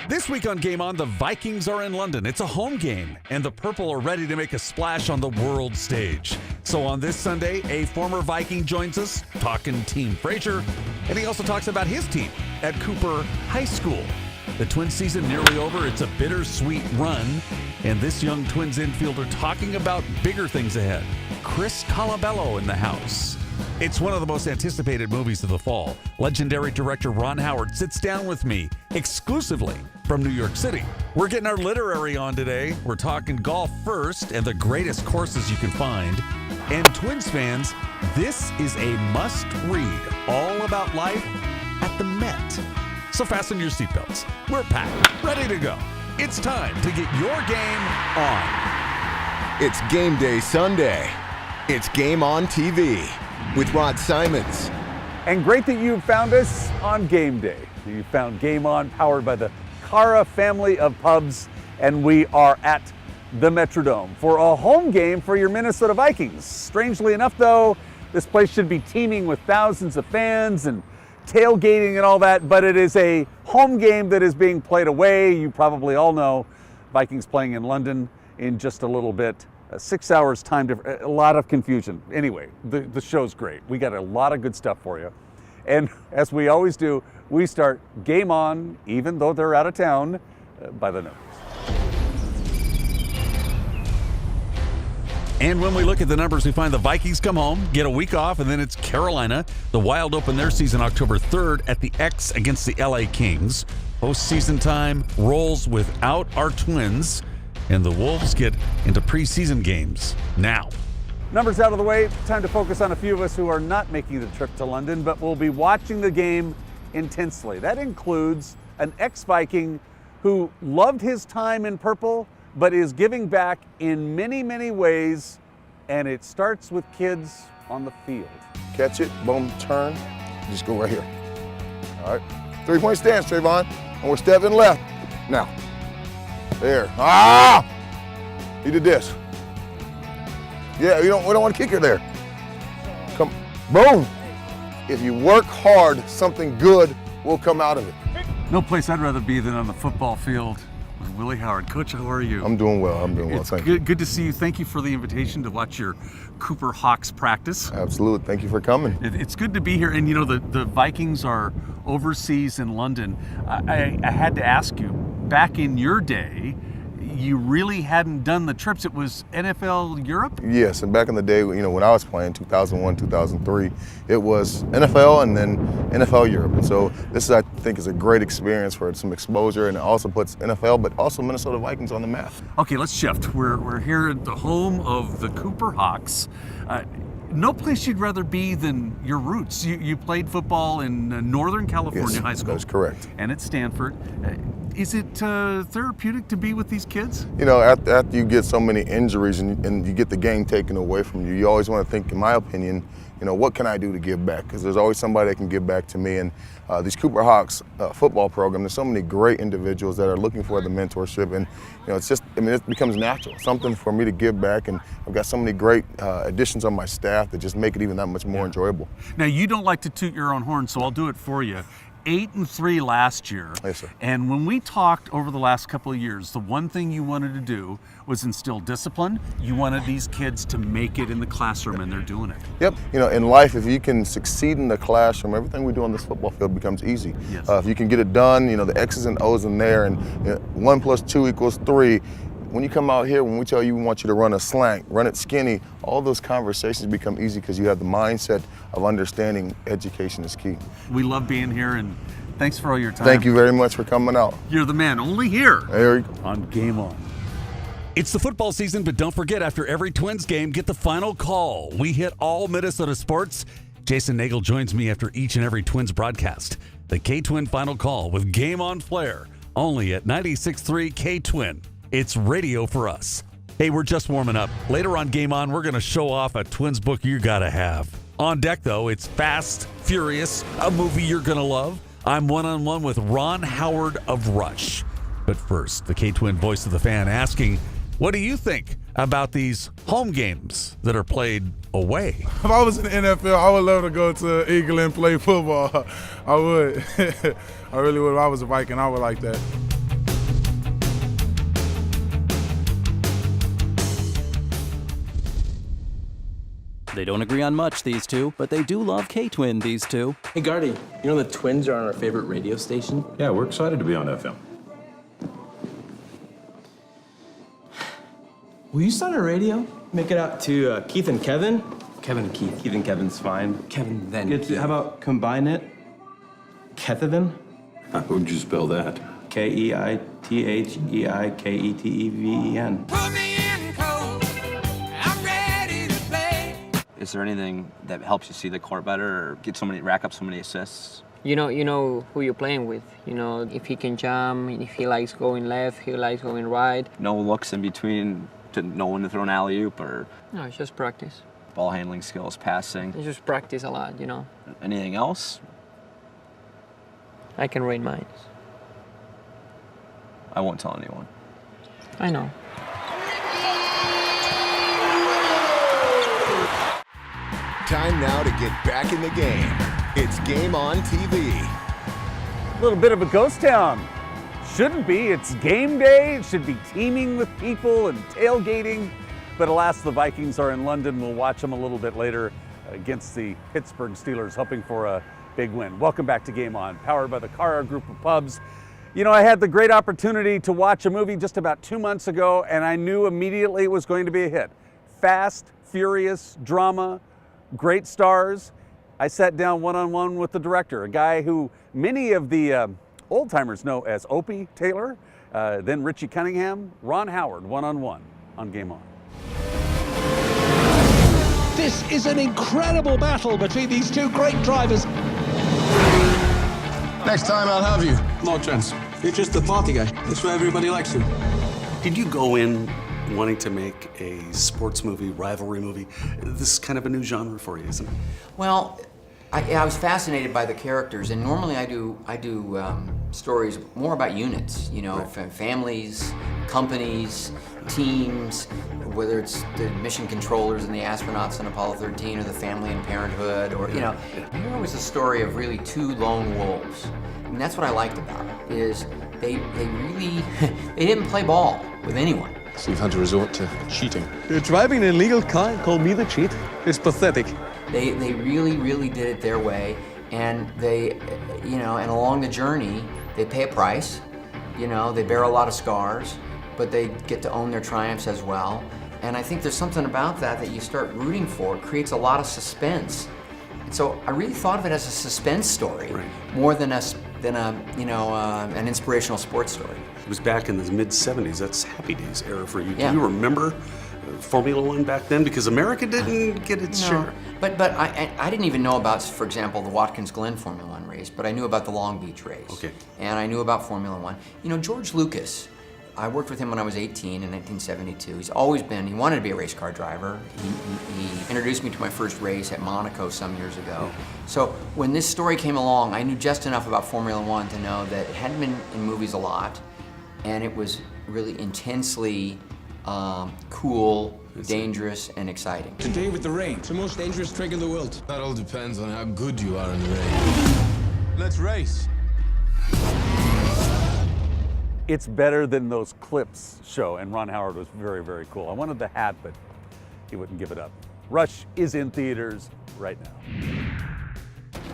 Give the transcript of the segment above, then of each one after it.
This week on Game On, the Vikings are in London. It's a home game, and the Purple are ready to make a splash on the world stage. So on this Sunday, a former Viking joins us, talking Team Frazier, and he also talks about his team at Cooper High School. The Twins season nearly over. It's a bittersweet run, and this young Twins infielder talking about bigger things ahead. Chris Colabello in the house. It's one of the most anticipated movies of the fall. Legendary director Ron Howard sits down with me exclusively from New York City. We're getting our literary on today. We're talking golf first and the greatest courses you can find. And Twins fans, this is a must-read, all about life at the Met. So fasten your seatbelts. We're packed, ready to go. It's time to get your game on. It's game day Sunday. It's Game On TV with Rod Simons. And great that you found us on game day. You found Game On, powered by the Cara family of pubs, and we are at the Metrodome for a home game for your Minnesota Vikings. Strangely enough, though, this place should be teeming with thousands of fans and tailgating and all that, but it is a home game that is being played away. You probably all know Vikings playing in London in just a little bit. 6 hours time difference, a lot of confusion. Anyway, the show's great. We got a lot of good stuff for you. And as we always do, we start Game On, even though they're out of town, by the numbers. And when we look at the numbers, we find the Vikings come home, get a week off, and then it's Carolina. The Wild open their season October 3rd at the X against the LA Kings. Postseason time rolls without our Twins, and the Wolves get into preseason games now. Numbers out of the way, time to focus on a few of us who are not making the trip to London, but will be watching the game intensely. That includes an ex-Viking who loved his time in purple, but is giving back in many, many ways, and it starts with kids on the field. Catch it, boom, turn, just go right here. All right, 3-point stance, Trayvon, and we're stepping left. Now, there, he did this. Yeah, we don't want to kick her there. Come, boom. If you work hard, something good will come out of it. No place I'd rather be than on the football field with Willie Howard. Coach, how are you? I'm doing well, thank you. Good to see you. Thank you for the invitation to watch your Cooper Hawks practice. Absolutely, thank you for coming. It's good to be here, and you know, the Vikings are overseas in London. I had to ask you, back in your day, you really hadn't done the trips. It was NFL Europe? Yes, and back in the day, you know, when I was playing, 2001, 2003, it was NFL and then NFL Europe. And so this, I think, is a great experience for some exposure, and it also puts NFL, but also Minnesota Vikings on the map. Okay, let's shift. We're here at the home of the Cooper Hawks. No place you'd rather be than your roots. You played football in Northern California High School. That's correct. And at Stanford. Is it therapeutic to be with these kids? You know, after you get so many injuries and you get the game taken away from you, you always want to think, in my opinion, you know, what can I do to give back? Because there's always somebody that can give back to me. And these Cooper Hawks football program, there's so many great individuals that are looking for the mentorship. And, you know, it's just, I mean, it becomes natural, something for me to give back. And I've got so many great additions on my staff that just make it even that much more enjoyable. Now, you don't like to toot your own horn, so I'll do it for you. 8-3 last year. Yes, sir. And when we talked over the last couple of years, the one thing you wanted to do was instill discipline. You wanted these kids to make it in the classroom, and they're doing it. Yep. You know, in life, if you can succeed in the classroom, everything we do on this football field becomes easy. Yes. If you can get it done, you know, the X's and O's in there, and 1 + 2 = 3. When you come out here, when we tell you we want you to run a slant, run it skinny, all those conversations become easy because you have the mindset of understanding education is key. We love being here, and thanks for all your time. Thank you very much for coming out. You're the man, only here There you go. on Game On. It's the football season, but don't forget, after every Twins game, get the final call. We hit all Minnesota sports. Jason Nagel joins me after each and every Twins broadcast. The K-Twin Final Call with Game On Flair, only at 96.3 K-Twin. It's radio for us. Hey, we're just warming up. Later on Game On, we're going to show off a Twins book you got to have. On deck, though, it's Fast, Furious, a movie you're going to love. I'm one-on-one with Ron Howard of Rush. But first, the K-Twin voice of the fan asking, what do you think about these home games that are played away? If I was in the NFL, I would love to go to Eagle and play football. I would. I really would. If I was a Viking, I would like that. They don't agree on much, these two, but they do love K-Twin, these two. Hey, Gardy, you know the Twins are on our favorite radio station? Yeah, we're excited to be on FM. Will you start a radio? Make it out to Keith and Kevin? Kevin and Keith. Keith and Kevin's fine. Kevin then Keith. How about combine it? Kethaven? How would you spell that? Keitheketven. Put me in cold. I'm ready to play. Is there anything that helps you see the court better or rack up so many assists? You know who you're playing with. You know, if he can jump, if he likes going left, he likes going right. No looks in between to know when to throw an alley-oop or... No, it's just practice. Ball handling skills, passing. It's just practice a lot, you know. Anything else? I can read minds. I won't tell anyone. I know. Time now to get back in the game. It's Game On TV. A little bit of a ghost town. Shouldn't be. It's game day. It should be teeming with people and tailgating. But alas, the Vikings are in London. We'll watch them a little bit later against the Pittsburgh Steelers, hoping for a big win. Welcome back to Game On, powered by the Cara Group of Pubs. You know, I had the great opportunity to watch a movie just about 2 months ago, and I knew immediately it was going to be a hit. Fast, furious, drama, great stars. I sat down one-on-one with the director, a guy who many of the old-timers know as Opie Taylor, then Richie Cunningham, Ron Howard, one-on-one on Game On. This is an incredible battle between these two great drivers. Next time I'll have you. No chance. You're just the party guy. That's why everybody likes you. Did you go in wanting to make a sports movie, rivalry movie? This is kind of a new genre for you, isn't it? Well, I was fascinated by the characters, and normally I do stories more about units, you know, families, companies, teams, whether it's the mission controllers and the astronauts on Apollo 13 or the family and parenthood, or, you know, here was a story of really two lone wolves. I mean, that's what I liked about it, is they really, they didn't play ball with anyone. So you've had to resort to cheating. You're driving an illegal car and call me the cheat? It's pathetic. They really, really did it their way, and they, you know, and along the journey, they pay a price, you know, they bear a lot of scars, but they get to own their triumphs as well. And I think there's something about that you start rooting for. It creates a lot of suspense. And so I really thought of it as a suspense story, more than an inspirational sports story. It was back in the mid-'70s. That's Happy Days era for you. Yeah. Do you remember Formula One back then? Because America didn't get its share. But I didn't even know about, for example, the Watkins Glen Formula One race, but I knew about the Long Beach race. Okay. And I knew about Formula One. You know, George Lucas, I worked with him when I was 18 in 1972. He wanted to be a race car driver. He introduced me to my first race at Monaco some years ago. So when this story came along, I knew just enough about Formula One to know that it hadn't been in movies a lot, and it was really intensely cool, dangerous, and exciting. Today with the rain, it's the most dangerous trick in the world. That all depends on how good you are in the rain. Let's race. It's better than those clips show, and Ron Howard was very, very cool. I wanted the hat, but he wouldn't give it up. Rush is in theaters right now.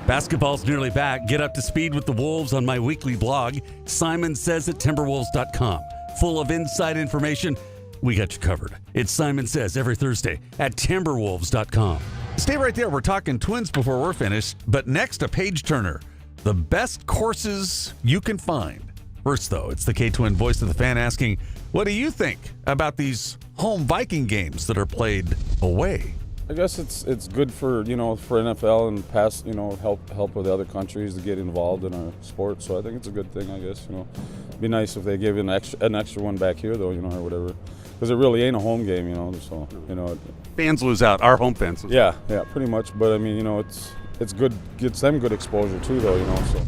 Basketball's nearly back. Get up to speed with the Wolves on my weekly blog, Simon Says at Timberwolves.com. Full of inside information. We got you covered. It's Simon Says every Thursday at Timberwolves.com. Stay right there. We're talking Twins before we're finished. But next, a page turner. The best courses you can find. First, though, it's the K-Twin voice of the fan asking, what do you think about these home Viking games that are played away? I guess it's good for, you know, for NFL and pass, you know, help with other countries to get involved in our sport. So I think it's a good thing, I guess, you know. It'd be nice if they gave an extra one back here, though, you know, or whatever. Because it really ain't a home game, you know, so, you know. Fans lose out, our home fans lose out. Yeah, pretty much. But, I mean, you know, it's good, gets them good exposure, too, though, you know, so.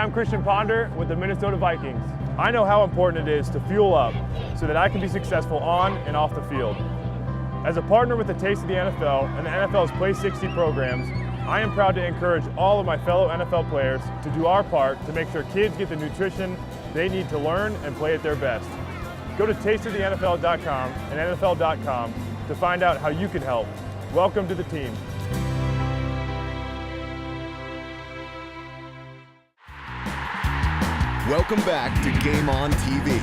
I'm Christian Ponder with the Minnesota Vikings. I know how important it is to fuel up so that I can be successful on and off the field. As a partner with the Taste of the NFL and the NFL's Play 60 programs, I am proud to encourage all of my fellow NFL players to do our part to make sure kids get the nutrition they need to learn and play at their best. Go to tasteofthenfl.com and NFL.com to find out how you can help. Welcome to the team. Welcome back to Game On TV.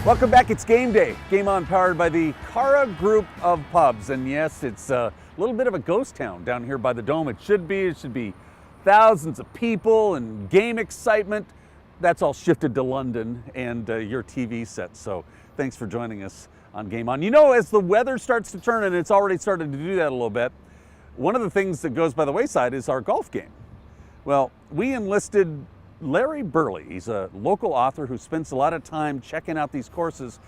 Welcome back, it's game day. Game On powered by the Cara Group of Pubs. And yes, it's a little bit of a ghost town down here by the Dome. It should be thousands of people and game excitement. That's all shifted to London and your TV set. So thanks for joining us on Game On. You know, as the weather starts to turn, and it's already started to do that a little bit, one of the things that goes by the wayside is our golf game. Well, we enlisted Larry Berle. He's a local author who spends a lot of time checking out these courses.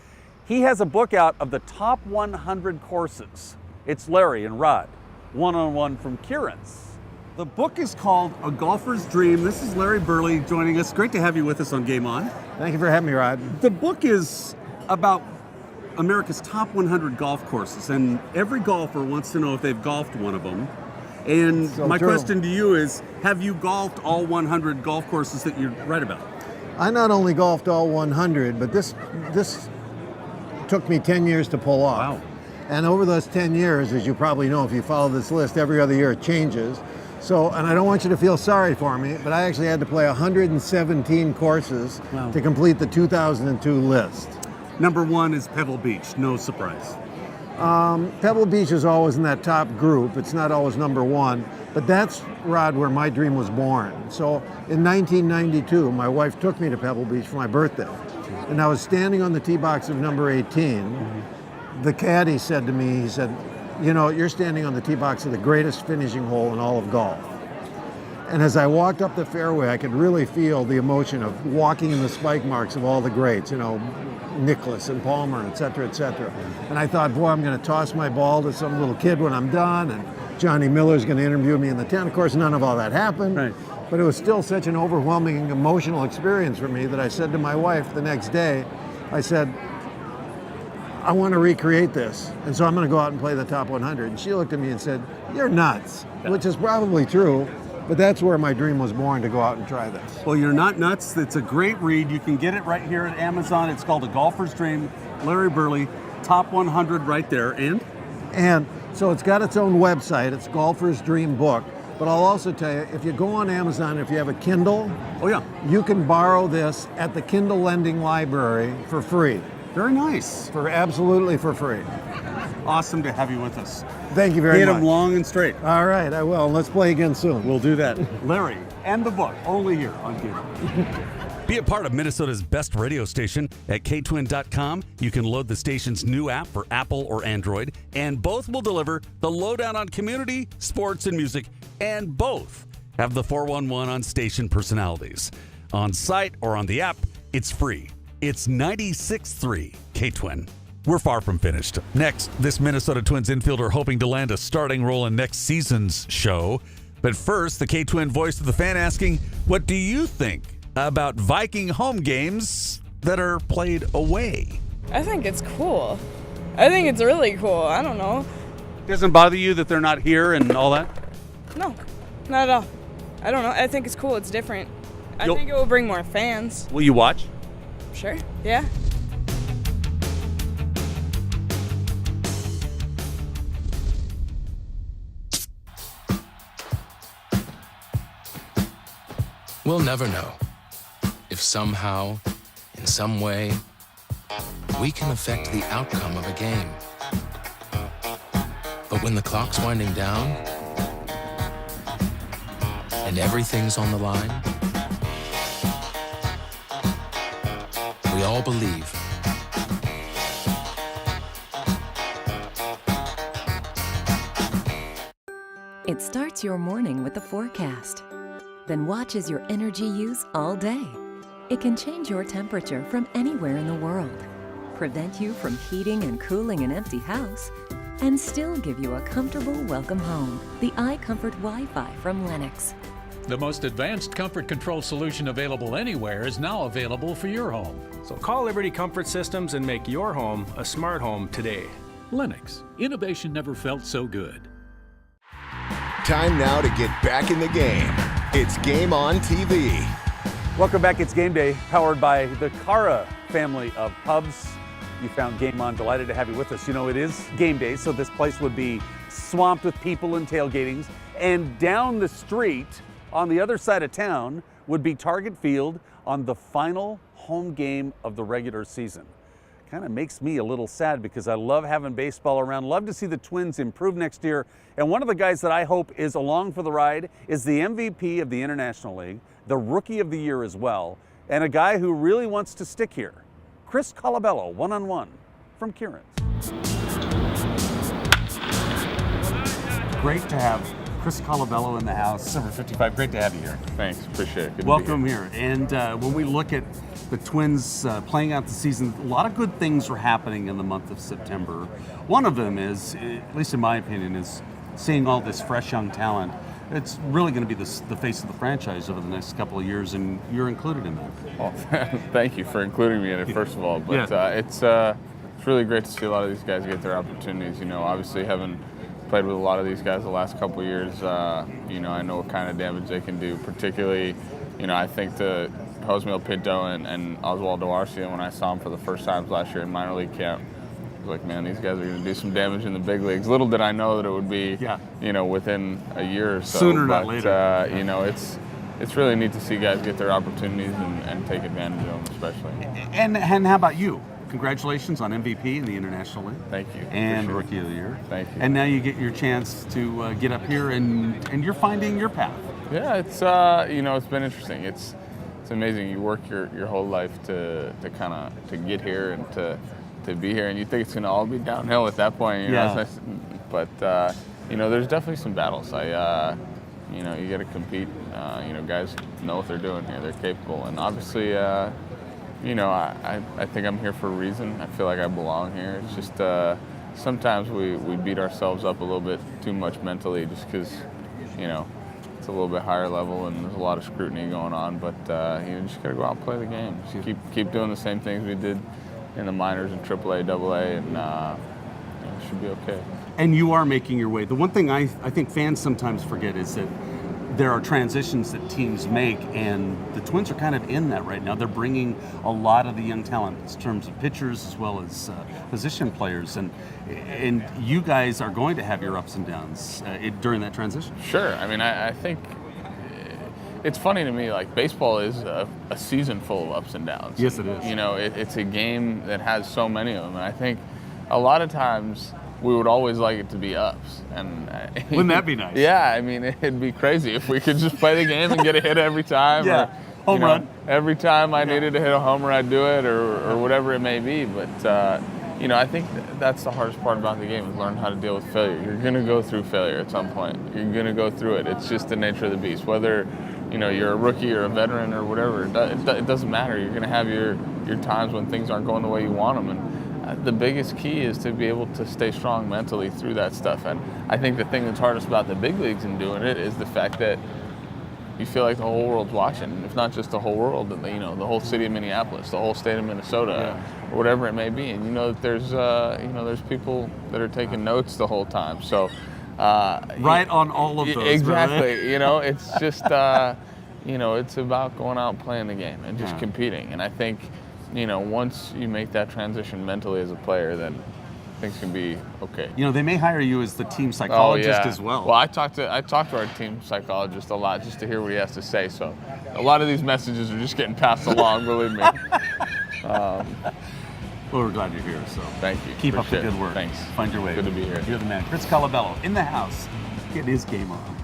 He has a book out of the top 100 courses. It's Larry and Rod, one-on-one from Kieran's. The book is called A Golfer's Dream. This is Larry Berle joining us. Great to have you with us on Game On. Thank you for having me, Rod. The book is about America's top 100 golf courses, and every golfer wants to know if they've golfed one of them. And So my true. question to you is, have you golfed all 100 golf courses that you write about? I not only golfed all 100, but this took me 10 years to pull off. Wow. And over those 10 years, as you probably know, if you follow this list, every other year it changes. So, and I don't want you to feel sorry for me, but I actually had to play 117 courses to complete the 2002 list. Number one is Pebble Beach, no surprise. Pebble Beach is always in that top group. It's not always number one, but that's, Rod, where my dream was born. So in 1992, my wife took me to Pebble Beach for my birthday. And I was standing on the tee box of number 18. The caddy said to me, he said, you know, you're standing on the tee box of the greatest finishing hole in all of golf. And as I walked up the fairway, I could really feel the emotion of walking in the spike marks of all the greats, you know, Nicklaus and Palmer, et cetera, et cetera. And I thought, boy, I'm going to toss my ball to some little kid when I'm done, and Johnny Miller's going to interview me in the 10. Of course, none of all that happened. Right. But it was still such an overwhelming emotional experience for me that I said to my wife the next day, I said, I want to recreate this, and so I'm going to go out and play the top 100. And she looked at me and said, you're nuts, which is probably true. But that's where my dream was born, to go out and try this. Well, you're not nuts. It's a great read. You can get it right here at Amazon. It's called A Golfer's Dream. Larry Berle, top 100 right there. And so it's got its own website. It's Golfer's Dream Book. But I'll also tell you, if you go on Amazon, if you have a Kindle, you can borrow this at the Kindle Lending Library for free. Very nice. Absolutely for free. Awesome to have you with us. Thank you very much. Hit them long and straight. All right, I will. Let's play again soon. We'll do that. Larry and the book, only here on Game On. Be a part of Minnesota's best radio station at ktwin.com. You can load the station's new app for Apple or Android, and both will deliver the lowdown on community, sports, and music, and both have the 411 on station personalities. On site or on the app, it's free. It's 96.3 K-Twin. We're far from finished. Next, this Minnesota Twins infielder hoping to land a starting role in next season's show. But first, the K-Twin voice of the fan asking, what do you think about Viking home games that are played away? I think it's cool. I think it's really cool. I don't know. Doesn't bother you that they're not here and all that? No, not at all. I don't know. I think it's cool. It's different. I think it will bring more fans. Will you watch? Sure. Yeah. We'll never know if somehow, in some way, we can affect the outcome of a game. But when the clock's winding down and everything's on the line, we all believe. It starts your morning with the forecast, then watches your energy use all day. It can change your temperature from anywhere in the world, prevent you from heating and cooling an empty house, and still give you a comfortable welcome home. The iComfort Wi-Fi from Lennox. The most advanced comfort control solution available anywhere is now available for your home. So call Liberty Comfort Systems and make your home a smart home today. Lennox, innovation never felt so good. Time now to get back in the game. It's Game On TV. Welcome back. It's game day, powered by the Cara family of pubs. You found Game On. Delighted to have you with us. You know, it is game day, so this place would be swamped with people and tailgatings. And down the street, on the other side of town, would be Target Field on the final home game of the regular season. Kind of makes me a little sad because I love having baseball around, love to see the Twins improve next year. And one of the guys that I hope is along for the ride is the MVP of the International League, the Rookie of the Year as well, and a guy who really wants to stick here. Chris Colabello, one-on-one from Kieran's. Great to have Chris Colabello in the house, number 55. Great to have you here. Thanks, appreciate it. Good Welcome here. And when we look at the Twins playing out the season, a lot of good things are happening in the month of September. One of them is, at least in my opinion, is seeing all this fresh young talent. It's really going to be the face of the franchise over the next couple of years, and you're included in that. Well, thank you for including me in it, first of all. But it's really great to see a lot of these guys get their opportunities. You know, obviously having played with a lot of these guys the last couple of years, you know, I know what kind of damage they can do. Particularly, you know, I think to Josmil Pinto and Oswaldo Arcia, when I saw him for the first time last year in minor league camp, I was like, man, these guys are going to do some damage in the big leagues. Little did I know that it would be, you know, within a year or so. Sooner, not later. You know, it's really neat to see guys get their opportunities and take advantage of them, especially. And how about you? Congratulations on MVP in the International League. Thank you. And Rookie of the Year. Thank you. And now you get your chance to get up here, and you're finding your path. Yeah, it's you know, it's been interesting. It's amazing. You work your whole life to get here and to be here, and you think it's going to all be downhill at that point. You know? But you know, there's definitely some battles. You know, you got to compete. You know, guys know what they're doing here. They're capable, and obviously. You know, I think I'm here for a reason. I feel like I belong here. It's just sometimes we beat ourselves up a little bit too much mentally just because, you know, it's a little bit higher level and there's a lot of scrutiny going on. But, you just got to go out and play the game. Just keep doing the same things we did in the minors and AAA, AA, and you know, it should be okay. And you are making your way. The one thing I think fans sometimes forget is that there are transitions that teams make, and the Twins are kind of in that right now. They're bringing a lot of the young talent in terms of pitchers as well as position players, and you guys are going to have your ups and downs during that transition. Sure. I mean, I think it's funny to me, like baseball is a season full of ups and downs. Yes, it is. You know, it's a game that has so many of them, and I think a lot of times we would always like it to be ups. And wouldn't that be nice? Yeah, I mean, it'd be crazy if we could just play the game and get a hit every time. Yeah, or, home run. Every time I needed to hit a homer, I'd do it, or whatever it may be. But, you know, I think that's the hardest part about the game is learn how to deal with failure. You're going to go through failure at some point. You're going to go through it. It's just the nature of the beast. Whether, you know, you're a rookie or a veteran or whatever, it doesn't matter. You're going to have your times when things aren't going the way you want them. And the biggest key is to be able to stay strong mentally through that stuff. And I think the thing that's hardest about the big leagues in doing it is the fact that you feel like the whole world's watching. If not just the whole world, you know, the whole city of Minneapolis, the whole state of Minnesota, or whatever it may be. And you know that there's people that are taking notes the whole time. So right on all of those. Exactly. Right? You know, it's just you know, it's about going out and playing the game and just competing. And I think, you know, once you make that transition mentally as a player, then things can be okay. You know, they may hire you as the team psychologist as well. Well, I talk to our team psychologist a lot just to hear what he has to say. So a lot of these messages are just getting passed along, believe me. Well, we're glad you're here. So thank you. Keep up the good work. Thanks. Find your way. Good to be here. You're the man. Chris Colabello in the house. Get his game on.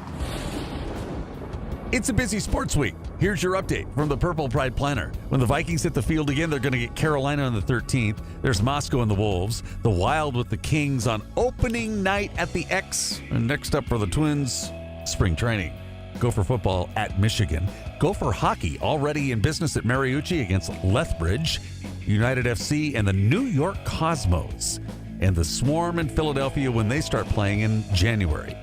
It's a busy sports week. Here's your update from the Purple Pride Planner. When the Vikings hit the field again, they're going to get Carolina on the 13th. There's Moscow and the Wolves. The Wild with the Kings on opening night at the X. And next up for the Twins, spring training. Gopher football at Michigan. Gopher hockey already in business at Mariucci against Lethbridge. United FC and the New York Cosmos. And the Swarm in Philadelphia when they start playing in January.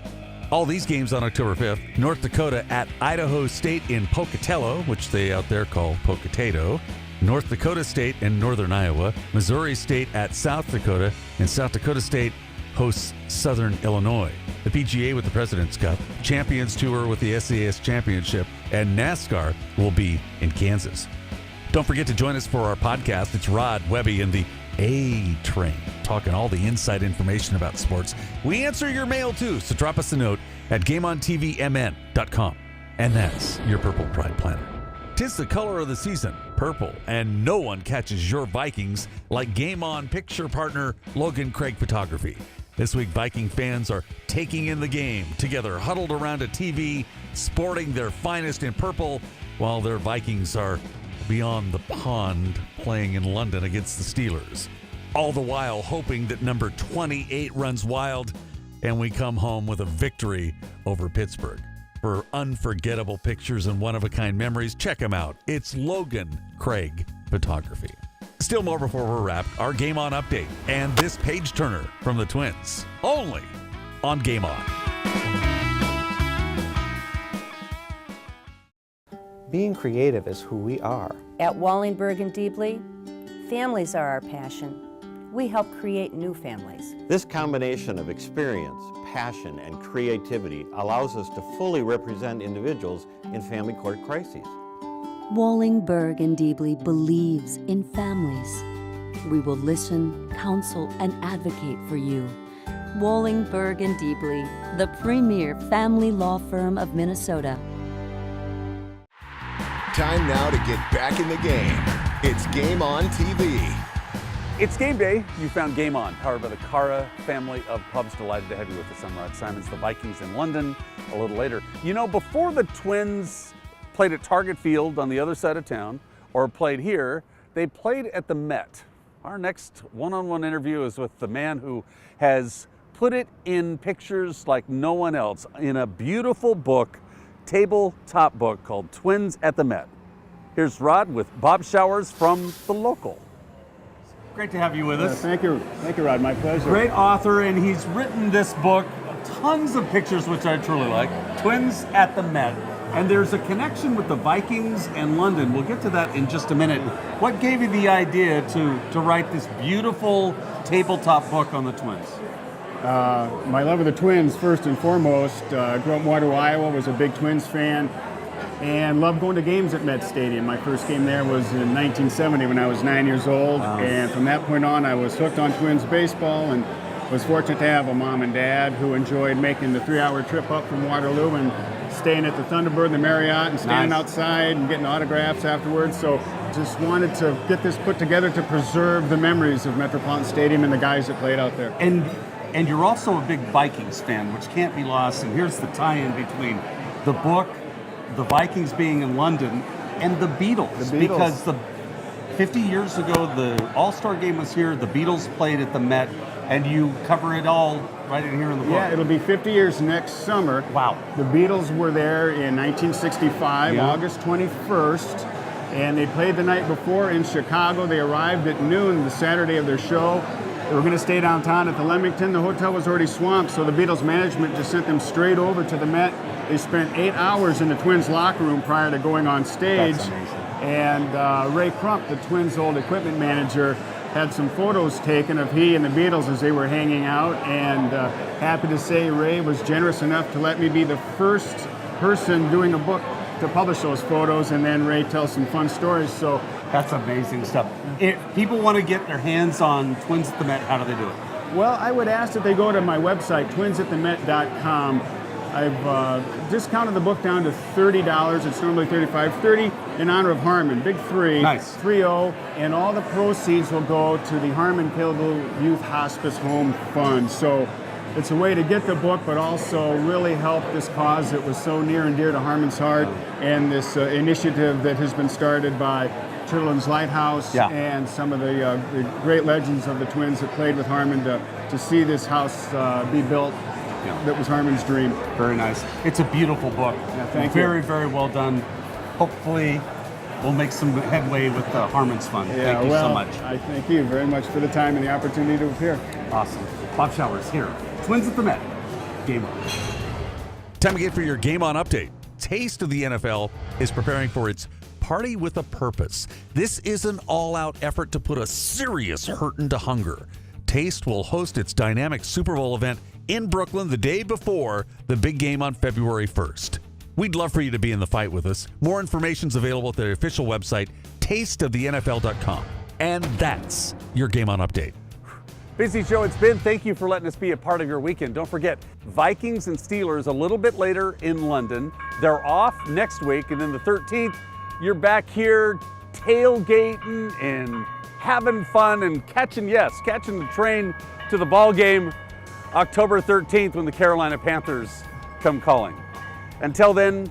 All these games on October 5th. North Dakota at Idaho State in Pocatello, which they out there call Pocatato. North Dakota State and Northern Iowa. Missouri State at South Dakota. And South Dakota State hosts Southern Illinois. The PGA with the President's Cup. Champions Tour with the SAS Championship. And NASCAR will be in Kansas. Don't forget to join us for our podcast. It's Rod, Webby, and the A-Train, talking all the inside information about sports. We answer your mail too, so drop us a note at GameOnTVMN.com. And that's your Purple Pride Planner. 'Tis the color of the season, purple, and no one catches your Vikings like Game On picture partner Logan Craig Photography. This week, Viking fans are taking in the game together, huddled around a TV, sporting their finest in purple, while their Vikings are beyond the pond playing in London against the Steelers. All the while hoping that number 28 runs wild and we come home with a victory over Pittsburgh. For unforgettable pictures and one-of-a-kind memories, check him out. It's Logan Craig Photography. Still more before we're wrapped, our Game On update and this page turner from the Twins, only on Game On. Being creative is who we are. At Wallingberg and Deeply, families are our passion. We help create new families. This combination of experience, passion, and creativity allows us to fully represent individuals in family court crises. Wallingberg and Deeply believes in families. We will listen, counsel, and advocate for you. Wallingberg and Deeply, the premier family law firm of Minnesota. Time now to get back in the game. It's Game On TV. It's game day. You found Game On, powered by the Cara family of pubs. Delighted to have you with us. I'm Rod Simons. The Vikings in London a little later. You know, before the Twins played at Target Field on the other side of town or played here, they played at the Met. Our next one-on-one interview is with the man who has put it in pictures like no one else in a beautiful book, tabletop book called Twins at the Met. Here's Rod with Bob Showers from The Local. Great to have you with us. Thank you, Rod. My pleasure. Great author, and he's written this book, tons of pictures, which I truly like, Twins at the Met. And there's a connection with the Vikings and London. We'll get to that in just a minute. What gave you the idea to write this beautiful tabletop book on the Twins? My love of the Twins, first and foremost. Grew up in Waterloo, Iowa, was a big Twins fan, and loved going to games at Met Stadium. My first game there was in 1970 when I was 9 years old, and from that point on I was hooked on Twins baseball and was fortunate to have a mom and dad who enjoyed making the 3-hour trip up from Waterloo and staying at the Thunderbird, the Marriott, and standing outside and getting autographs afterwards. So just wanted to get this put together to preserve the memories of Metropolitan Stadium and the guys that played out there. And you're also a big Vikings fan, which can't be lost. And here's the tie-in between the book, the Vikings being in London, and the Beatles. Because 50 years ago, the All-Star game was here, the Beatles played at the Met, and you cover it all right in here in the book. Yeah, it'll be 50 years next summer. Wow. The Beatles were there in 1965, August 21st, and they played the night before in Chicago. They arrived at noon the Saturday of their show. They were going to stay downtown at the Leamington. The hotel was already swamped, so the Beatles management just sent them straight over to the Met. They spent 8 hours in the Twins locker room prior to going on stage. That's amazing. And Ray Crump, the Twins' old equipment manager, had some photos taken of he and the Beatles as they were hanging out. And happy to say Ray was generous enough to let me be the first person doing a book to publish those photos, and then Ray tells some fun stories. So that's amazing stuff. If people want to get their hands on Twins at the Met, how do they do it? Well, I would ask that they go to my website, twinsatthemet.com. I've discounted the book down to $30. It's normally $35. $30 in honor of Harmon. Big 3. Nice. 3-0. And all the proceeds will go to the Harmon Pillable Youth Hospice Home Fund. So it's a way to get the book, but also really help this cause that was so near and dear to Harmon's heart, and this initiative that has been started by Chitterlin's Lighthouse and some of the great legends of the Twins that played with Harmon to see this house be built. That was Harmon's dream. Very nice. It's a beautiful book. Yeah, thank you. Very, very well done. Hopefully, we'll make some headway with the Harmon's Fund. Thank you so much. I thank you very much for the time and the opportunity to appear. Awesome. Bob Showers here. Twins at the Met. Game On. Time again for your Game On update. Taste of the NFL is preparing for its Party with a Purpose. This is an all-out effort to put a serious hurtin' to hunger. Taste will host its dynamic Super Bowl event in Brooklyn the day before the big game on February 1st. We'd love for you to be in the fight with us. More information's available at their official website, tasteofthenfl.com. And that's your Game On update. Busy show it's been. Thank you for letting us be a part of your weekend. Don't forget, Vikings and Steelers a little bit later in London. They're off next week, and then the 13th, you're back here tailgating and having fun and catching the train to the ball game October 13th when the Carolina Panthers come calling. Until then,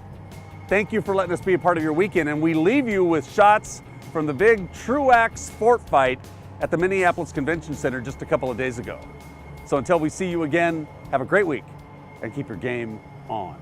thank you for letting us be a part of your weekend, and we leave you with shots from the big Truax sport fight at the Minneapolis Convention Center just a couple of days ago. So until we see you again, have a great week and keep your game on.